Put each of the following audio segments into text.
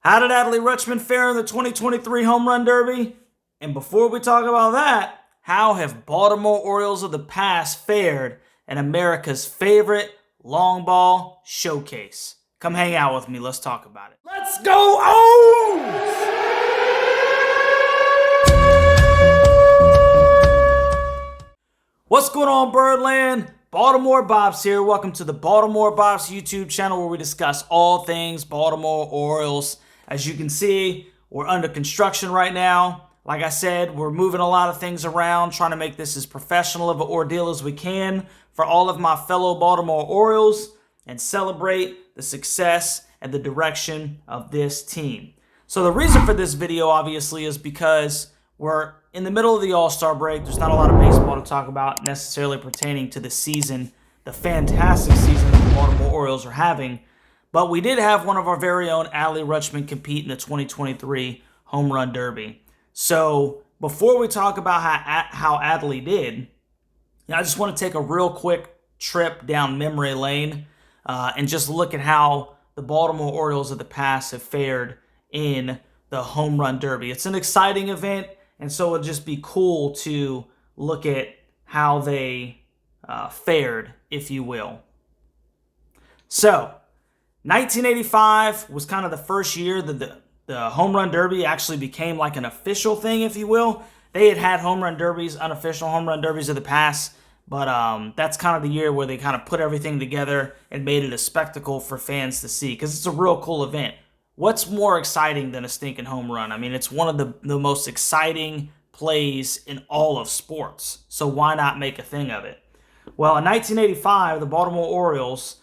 How did Adley Rutschman fare in the 2023 Home Run Derby? And before we talk about that, how have Baltimore Orioles of the past fared in America's favorite long ball showcase? Come hang out with me. Let's talk about it. Let's go O's! What's going on, Birdland? Baltimore Bobs here. Welcome to the Baltimore Bobs YouTube channel where we discuss all things Baltimore Orioles. As you can see, we're under construction right now. Like I said, we're moving a lot of things around, trying to make this as professional of an ordeal as we can for all of my fellow Baltimore Orioles and celebrate the success and the direction of this team. So the reason for this video, obviously, is because we're in the middle of the All-Star break. There's not a lot of baseball to talk about necessarily pertaining to the season, the fantastic season that the Baltimore Orioles are having. But we did have one of our very own Adley Rutschman compete in the 2023 Home Run Derby. So before we talk about how Adley did, I just want to take a real quick trip down memory lane and just look at how the Baltimore Orioles of the past have fared in the Home Run Derby. It's an exciting event, and so it'll just be cool to look at how they fared, if you will. So 1985 was kind of the first year that the Home Run Derby actually became like an official thing, if you will. They had Home Run Derbies, unofficial Home Run Derbies of the past, but that's kind of the year where they kind of put everything together and made it a spectacle for fans to see, because it's a real cool event. What's more exciting than a stinking home run? I mean, it's one of the most exciting plays in all of sports, so why not make a thing of it? Well, in 1985, the Baltimore Orioles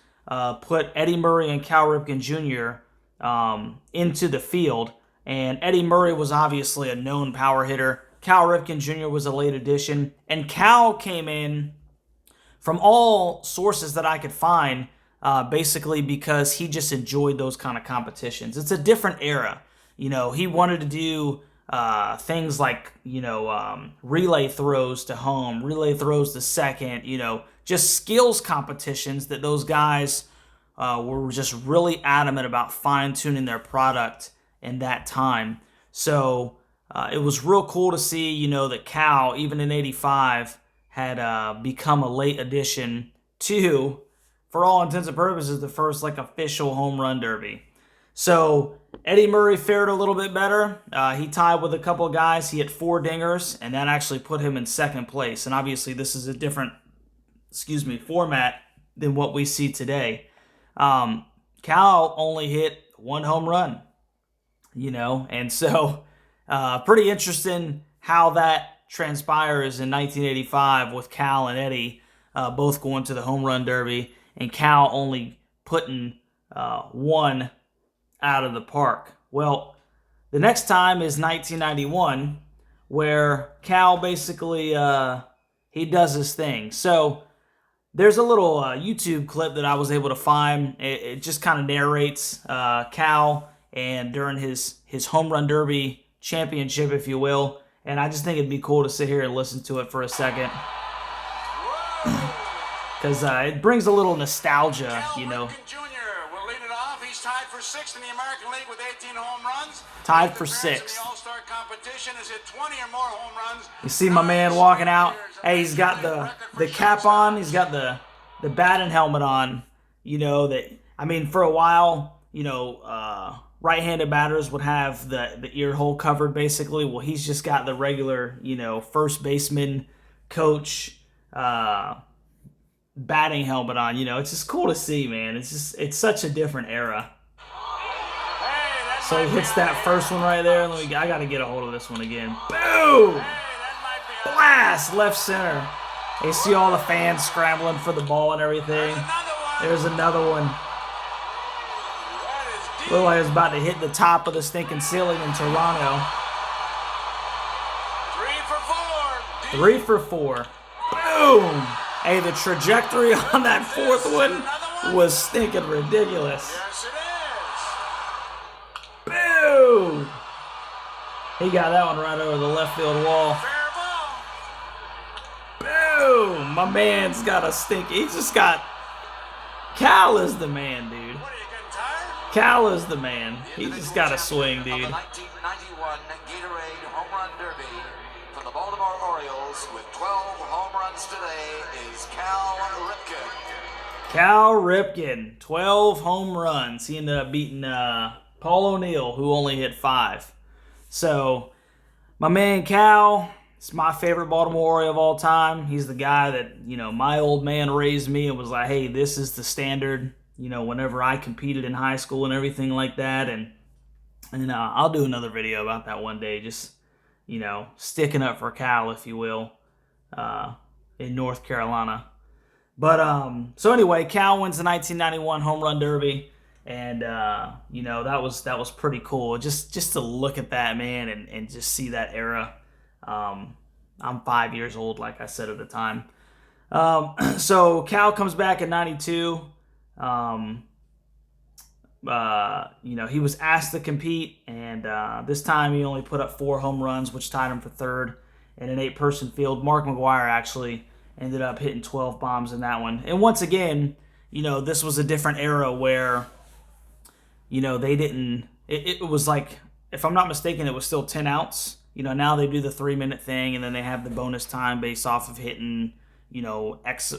put Eddie Murray and Cal Ripken Jr. Into the field. And Eddie Murray was obviously a known power hitter. Cal Ripken Jr. was a late addition. And Cal came in from all sources that I could find, basically because he just enjoyed those kind of competitions. It's a different era. You know, he wanted to do things like, relay throws to home, relay throws to second, just skills competitions that those guys were just really adamant about fine-tuning their product in that time. So it was real cool to see, that Cal, even in 85, had become a late addition to, for all intents and purposes, the first official home run derby. So Eddie Murray fared a little bit better. He tied with a couple of guys. He hit 4 dingers, and that actually put him in second place. And obviously this is a different, format than what we see today. Cal only hit 1 home run, and so pretty interesting how that transpires in 1985 with Cal and Eddie both going to the home run derby, and Cal only putting 1 out of the park. Well, the next time is 1991, where Cal basically he does his thing. So there's a little YouTube clip that I was able to find. It just kind of narrates Cal and during his home run derby championship, if you will. And I just think it'd be cool to sit here and listen to it for a second, because it brings a little nostalgia, Cal Ripken Jr. will lead it off. He's tied for 6th in the American League with 18 home runs. Tied for 6th. The All-Star competition has hit 20 or more home runs. You see my man walking out. Hey, he's got the cap on. He's got the batting helmet on. For a while, right-handed batters would have the ear hole covered, basically. Well, he's just got the regular, first baseman coach batting helmet on. It's just cool to see, man. It's such a different era. So he hits that first one right there. I got to get a hold of this one again. Boom! Blast! Left center. You see all the fans scrambling for the ball and everything. There's another one. Looked like it was about to hit the top of the stinking ceiling in Toronto. 3 for 4. Boom! Hey, the trajectory on that 4th one was stinking ridiculous. Boom! He got that one right over the left field wall. Boom! My man's got a stink. He just got... Cal is the man, dude. Cal is the man. He just got to swing, dude. The 1991 Gatorade Home Run Derby from the Baltimore Orioles with 12 home runs today is Cal Ripken. Cal Ripken, 12 home runs. He ended up beating Paul O'Neill, who only hit 5. So, my man Cal is my favorite Baltimore Oriole of all time. He's the guy that, my old man raised me and was like, hey, this is the standard, whenever I competed in high school and everything like that. And I'll do another video about that one day, just, sticking up for Cal, if you will, in North Carolina. But, so anyway, Cal wins the 1991 Home Run Derby. And, that was pretty cool. Just to look at that, man, and just see that era. I'm 5 years old, like I said at the time. So Cal comes back in 92. He was asked to compete, and this time he only put up 4 home runs, which tied him for third in an 8-person field. Mark McGwire actually ended up hitting 12 bombs in that one. And once again, this was a different era where, they didn't, it was like, if I'm not mistaken, it was still 10 outs. Now they do the 3-minute thing, and then they have the bonus time based off of hitting, X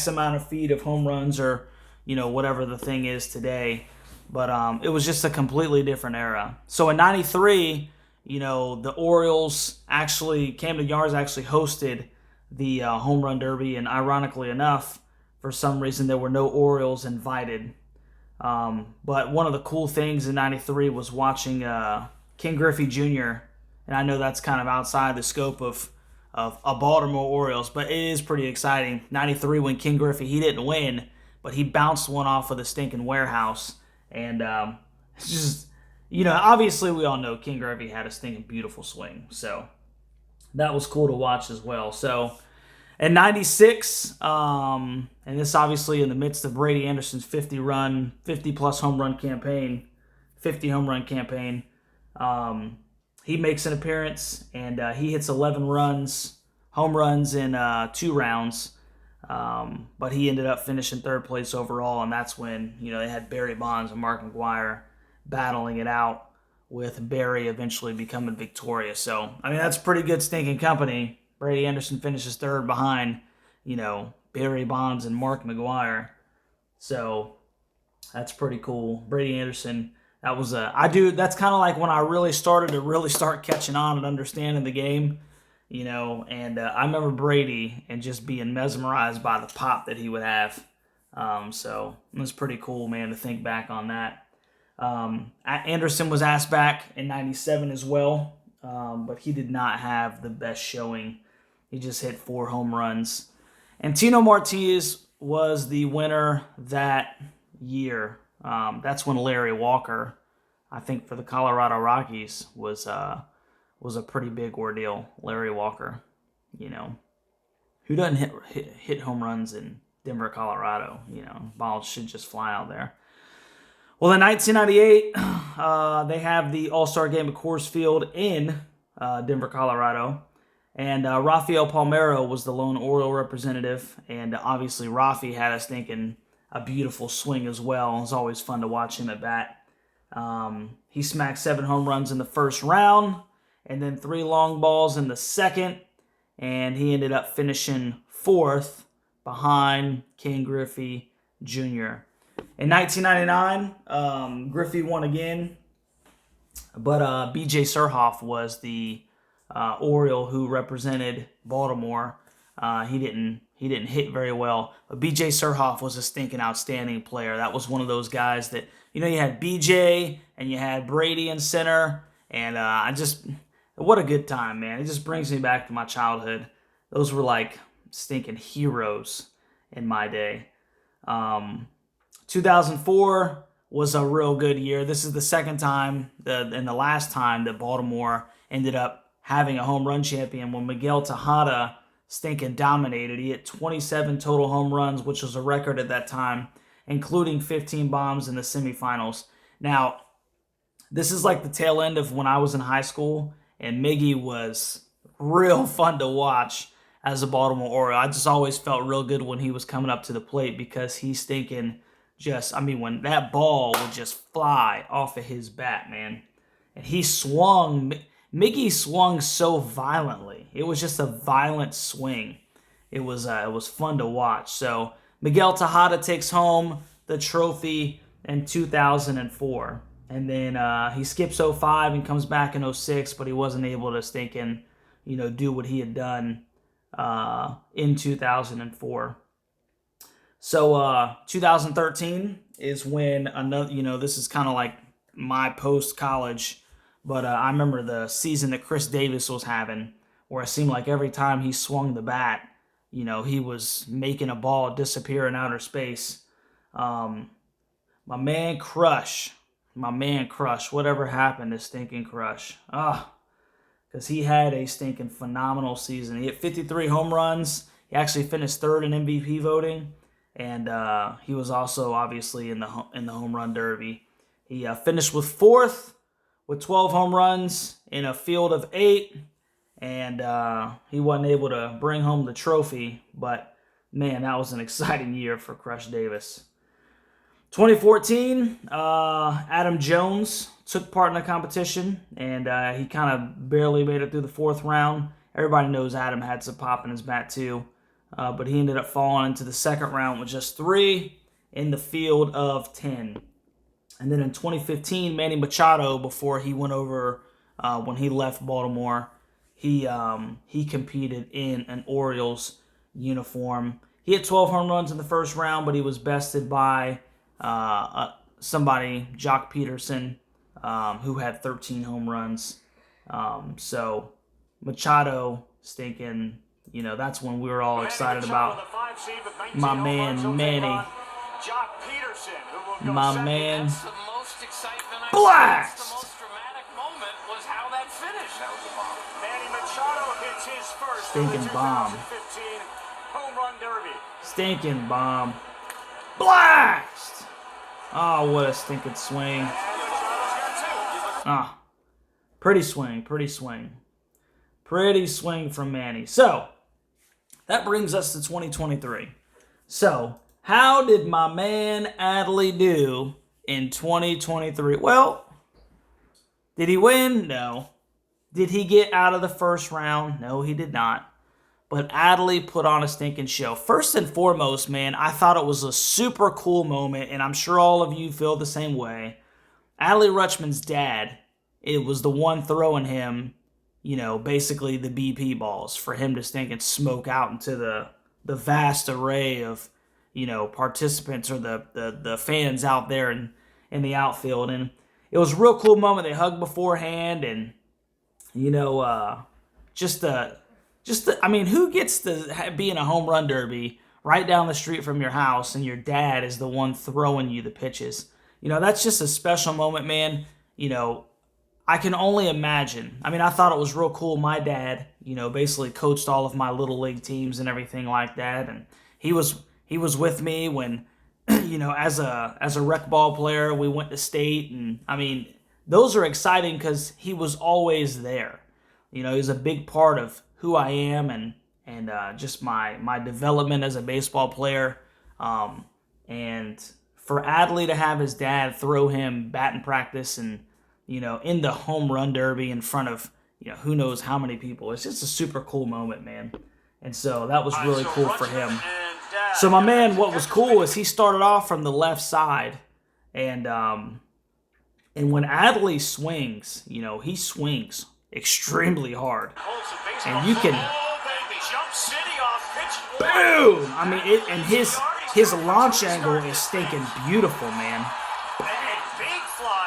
amount of feet of home runs or, whatever the thing is today. But it was just a completely different era. So in 93, the Orioles actually, Camden Yards actually hosted the Home Run Derby, and ironically enough, for some reason there were no Orioles invited. But one of the cool things in 93 was watching King Griffey Jr., and I know that's kind of outside the scope of a Baltimore Orioles, but it is pretty exciting. 93 when King Griffey, he didn't win, but he bounced one off of the stinking warehouse. And it's just, obviously we all know King Griffey had a stinking beautiful swing. So that was cool to watch as well. So in 96, and this obviously in the midst of Brady Anderson's 50-plus home run campaign, 50 home run campaign, he makes an appearance, and he hits 11 home runs in 2 rounds. But he ended up finishing third place overall, and that's when, they had Barry Bonds and Mark McGwire battling it out, with Barry eventually becoming victorious. So, that's pretty good stinking company. Brady Anderson finishes third behind, Barry Bonds and Mark McGwire. So, that's pretty cool. Brady Anderson, that's kind of like when I really started to start catching on and understanding the game, and I remember Brady and just being mesmerized by the pop that he would have. So it was pretty cool, man, to think back on that. Anderson was asked back in 97 as well, but he did not have the best showing. He just hit 4 home runs. And Tino Martinez was the winner that year. That's when Larry Walker, I think for the Colorado Rockies, was a pretty big ordeal. Larry Walker, who doesn't hit home runs in Denver, Colorado? Balls should just fly out there. Well, in 1998, they have the All-Star Game at Coors Field in Denver, Colorado. And Rafael Palmeiro was the lone Oriole representative. And obviously, Rafi had a beautiful swing as well. It's always fun to watch him at bat. He smacked 7 home runs in the first round, and then 3 long balls in the second. And he ended up finishing 4th behind King Griffey Jr. In 1999, Griffey won again, but B.J. Surhoff was the Oriole who represented Baltimore. He didn't hit very well, but B.J. Surhoff was a stinking outstanding player. That was one of those guys that, you had B.J. and you had Brady in center, and what a good time, man. It just brings me back to my childhood. Those were like stinking heroes in my day. 2004 was a real good year. This is the second time and the last time that Baltimore ended up having a home run champion, when Miguel Tejada stinking dominated. He hit 27 total home runs, which was a record at that time, including 15 bombs in the semifinals. Now, this is like the tail end of when I was in high school, and Miggy was real fun to watch as a Baltimore Oriole. I just always felt real good when he was coming up to the plate, because he stinking just, I mean, when that ball would just fly off of his bat, man. And he swung, Miggy swung so violently. It was just a violent swing. It was fun to watch. So Miguel Tejada takes home the trophy in 2004. And then he skips 05 and comes back in 06, but he wasn't able to stinking, do what he had done in 2004. So 2013 is when another, this is kind of like my post-college, but I remember the season that Chris Davis was having, where it seemed like every time he swung the bat, he was making a ball disappear in outer space. My man Crush, whatever happened to stinking Crush? Because he had a stinking phenomenal season. He hit 53 home runs. He actually finished third in MVP voting, and he was also obviously in the home run derby. He finished with fourth with 12 home runs in a field of 8, and he wasn't able to bring home the trophy. But man, that was an exciting year for Crush Davis. 2014, Adam Jones took part in the competition, and he kind of barely made it through the 4th round. Everybody knows Adam had some pop in his bat too, but he ended up falling into the 2nd round with just 3 in the field of 10. And then in 2015, Manny Machado, before he went over, when he left Baltimore, he competed in an Orioles uniform. He had 12 home runs in the 1st round, but he was bested by somebody, Jock Peterson, who had 13 home runs. So Machado stinking, that's when we were all excited about my man Manny. Jock Peterson, who will go my second. man That's the most excitement I've Blast! seen. The most dramatic moment was how that finished. That was a bomb. Manny Machado hits his first Stinking bomb. 2015 home run derby. Stinking bomb. Blast! Oh, what a stinking swing. And Machado's got 2. Pretty swing. Pretty swing from Manny. So, that brings us to 2023. So, how did my man Adley do in 2023? Well, did he win? No. Did he get out of the 1st round? No, he did not. But Adley put on a stinking show. First and foremost, man, I thought it was a super cool moment, and I'm sure all of you feel the same way. Adley Rutschman's dad, it was the one throwing him, basically the BP balls for him to stinking smoke out into the vast array of, participants or the fans out there in the outfield. And it was a real cool moment. They hugged beforehand, and, who gets to be in a home run derby right down the street from your house and your dad is the one throwing you the pitches? That's just a special moment, man. I can only imagine. I thought it was real cool. My dad, basically coached all of my little league teams and everything like that. And he was with me when, as a rec ball player, we went to state. And, those are exciting because he was always there. He was a big part of who I am and just my development as a baseball player. And for Adley to have his dad throw him batting practice and, in the home run derby in front of, who knows how many people, it's just a super cool moment, man. And so that was really cool for him. So my man, what was cool is he started off from the left side, and when Adley swings, he swings extremely hard, and you can, boom! And his launch angle is stinking beautiful, man.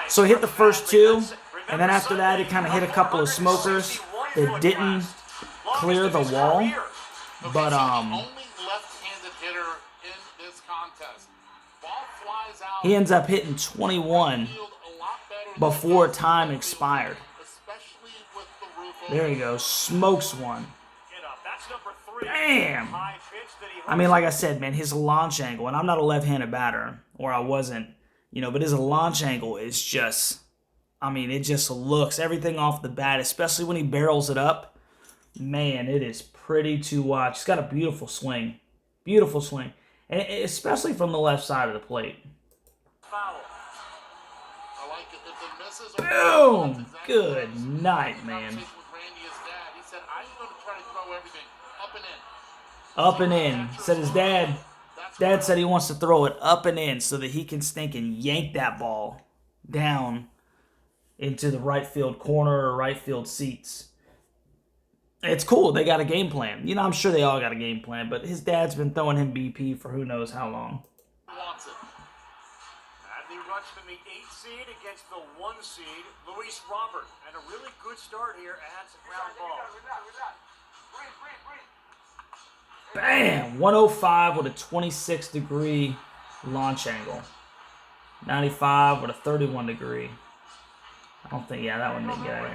So he hit the first 2, and then after that he kind of hit a couple of smokers that didn't clear the wall, but he ends up hitting 21 before time expired. There you go, smokes one. Bam! Like I said, man, his launch angle, and I'm not a left-handed batter, or I wasn't, but his launch angle is just, it just looks, everything off the bat, especially when he barrels it up, man, it is pretty to watch. He's got a beautiful swing, and especially from the left side of the plate. Boom! Good night, man. He said, I'm going to try to throw everything up and in. Up and in. Said his dad said he wants to throw it up and in so that he can stink and yank that ball down into the right field corner or right field seats. It's cool. They got a game plan. You know, I'm sure they all got a game plan, but his dad's been throwing him BP for who knows how long. Adley Rutschman, the 8th seed against the 1 seed, Luis Robert. And a really good start here at some ground ball. Bam! 105 with a 26-degree launch angle. 95 with a 31-degree. I don't think, that one didn't get out of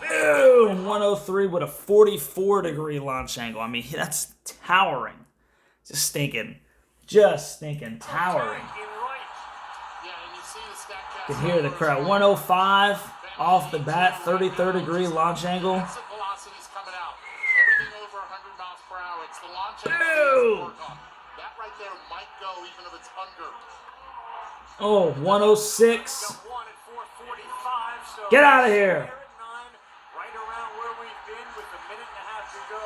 there. Boom! 103 with a 44-degree launch angle. I mean, that's towering. Just stinking, towering. You can hear the crowd. 105 off the bat, 33rd-degree launch angle. Boom! Oh, 106. Get out of here. Right around where we've been with a minute and a half to go.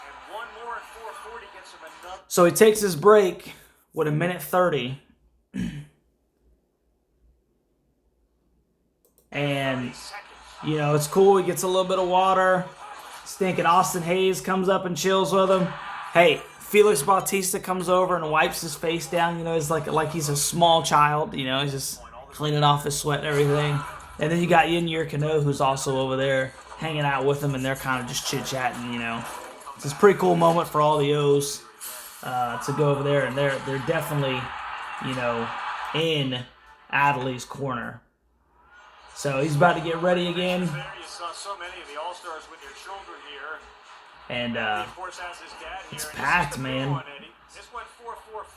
And one more at 440 gets him another. So he takes his break with a minute 30. And, you know, it's cool. He gets a little bit of water. Stinking Austin Hayes comes up and chills with him. Hey, Felix Bautista comes over and wipes his face down. You know, he's like he's a small child. You know, he's just cleaning off his sweat and everything. And then you got Yennier Cano, who's also over there hanging out with him, and they're kind of just chit-chatting, you know. It's a pretty cool moment for all the O's to go over there, and they're definitely, you know, in Adley's corner. So he's about to get ready again. You saw so many of the All-Stars with their children here. And of course, has his dad here. it's packed, man. This went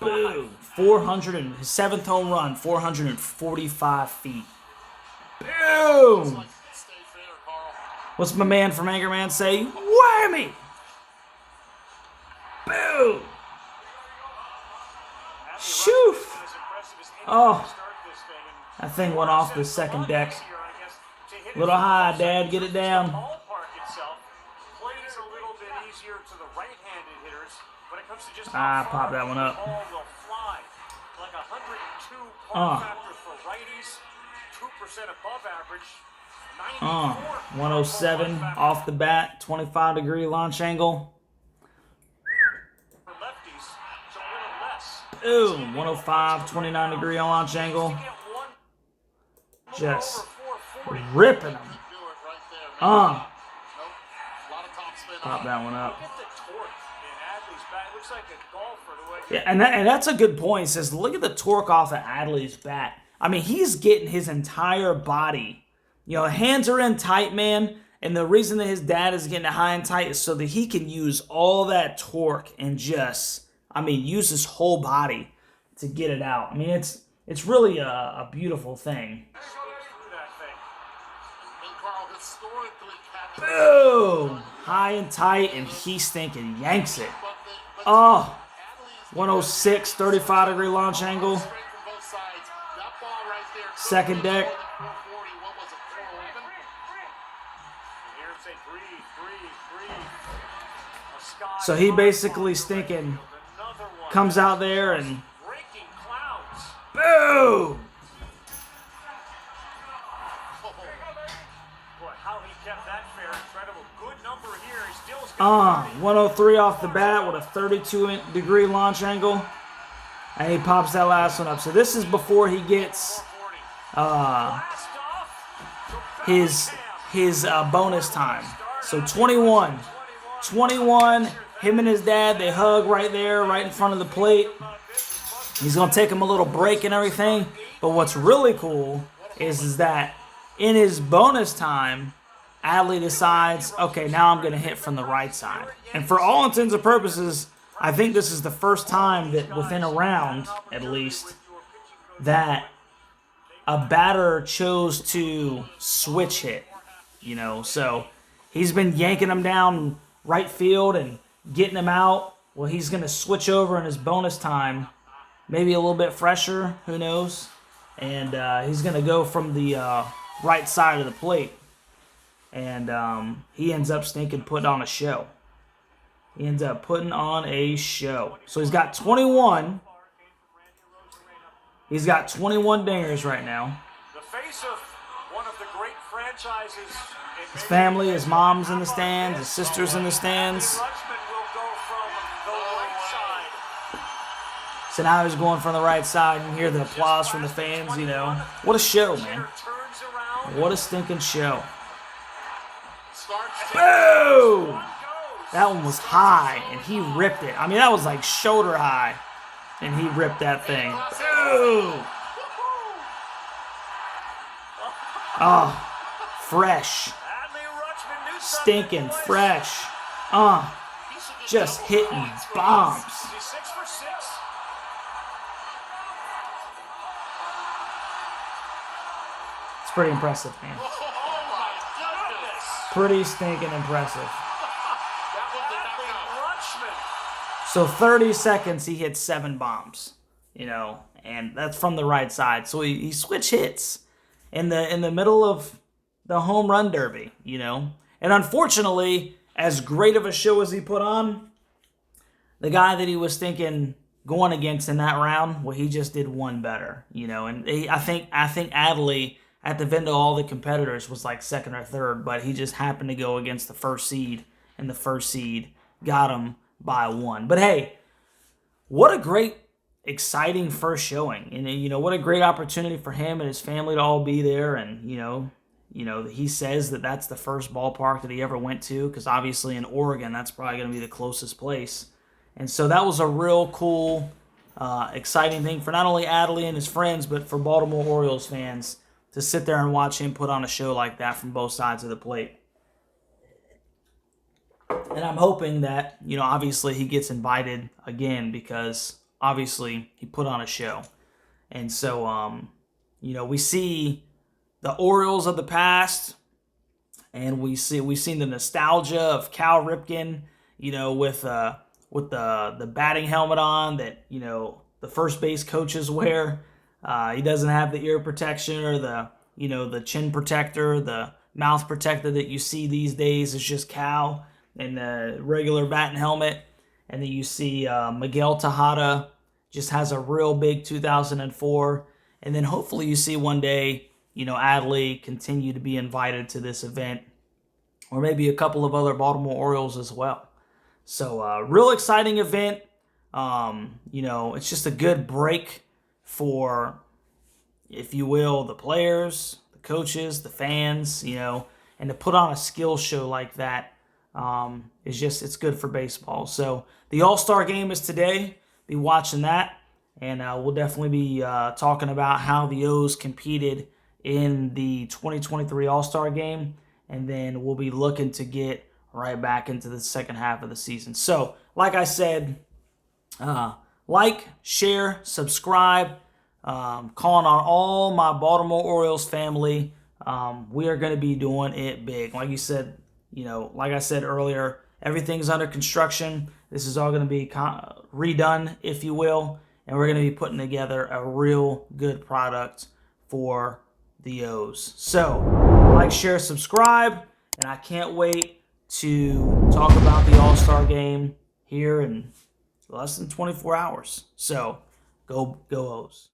4-4-5. Boom. 400 and his 7th home run, 445 feet. Boom! What's my man from Anchorman say? Whammy! Boom! Shoo! Oh, that thing went off the second deck. Little high, Dad. Get it down. Pop that one up. 107 off the bat, 25-degree launch angle. Boom, 105, 29-degree launch angle. Just ripping them. Pop that one up. Yeah, and that's a good point. He says, look at the torque off of Adley's bat. I mean, he's getting his entire body. You know, hands are in tight, man. And the reason that his dad is getting it high and tight is so that he can use all that torque and just, I mean, use his whole body to get it out. I mean, it's really a beautiful thing. Boom! High and tight, and he stinking yanks it. Oh, 106, 35-degree launch angle. Second deck. So he basically stinking comes out there and boom! 103 off the bat with a 32-degree launch angle. And he pops that last one up. So this is before he gets his bonus time. So 21, him and his dad, they hug right there, right in front of the plate. He's going to take him a little break and everything. But what's really cool is that in his bonus time, Adley decides, okay, now I'm going to hit from the right side. And for all intents and purposes, I think this is the first time that within a round, at least, that a batter chose to switch hit. You know, so he's been yanking him down right field and getting him out. Well, he's going to switch over in his bonus time maybe a little bit fresher. Who knows? And he's going to go from the right side of the plate. And he ends up putting on a show. He ends up putting on a show. So he's got 21. He's got 21 dingers right now. The face of one of the great franchises. His family, his mom's in the stands, his sister's in the stands. Rutschman will go from the right side. So now he's going from the right side. You can hear the applause from the fans, you know. What a show, man. Turns around. What a stinking show. Boom! That one was high, and he ripped it. I mean, that was like shoulder high, and he ripped that thing. Boom! Oh, fresh. Adley Rutschman knew Stinking something. fresh. Just hitting bombs. He's 6 for 6. It's pretty impressive, man. Oh my goodness! Pretty stinking impressive. Adley Rutschman. So 30 seconds, he hit 7 bombs, you know, and that's from the right side. So he switch hits in the middle of the home run derby, you know. And unfortunately, as great of a show as he put on, the guy that he was thinking going against in that round, well, he just did one better, you know. And I think Adley, at the end of all the competitors, was like second or third, but he just happened to go against the first seed, and the first seed got him by 1. But hey, what a great, exciting first showing. And, you know, what a great opportunity for him and his family to all be there. And, you know, he says that that's the first ballpark that he ever went to, because obviously in Oregon, that's probably going to be the closest place. And so that was a real cool, exciting thing for not only Adley and his friends, but for Baltimore Orioles fans to sit there and watch him put on a show like that from both sides of the plate. And I'm hoping that, you know, obviously he gets invited again, because obviously he put on a show. And so, you know, we see the Orioles of the past, and we've seen the nostalgia of Cal Ripken, you know, with the batting helmet on that, you know, the first base coaches wear. He doesn't have the ear protection or the chin protector, the mouth protector that you see these days. It's just Cal and the regular bat and helmet. And then you see Miguel Tejada just has a real big 2004. And then hopefully you see one day, you know, Adley continue to be invited to this event, or maybe a couple of other Baltimore Orioles as well. So real exciting event. You know, it's just a good break for, if you will, the players, the coaches, the fans, you know, and to put on a skill show like that it's good for baseball. So the All-Star game is today. Be watching that, and we'll definitely be talking about how the O's competed in the 2023 All-Star game, and then we'll be looking to get right back into the second half of the season. So, like I said, like, share, subscribe, calling on all my Baltimore Orioles family. We are going to be doing it big. Like you said, you know, like I said earlier, everything's under construction. This is all going to be redone, if you will, and we're going to be putting together a real good product for the O's. So, like, share, subscribe, and I can't wait to talk about the All-Star game here in less than 24 hours. So, go O's.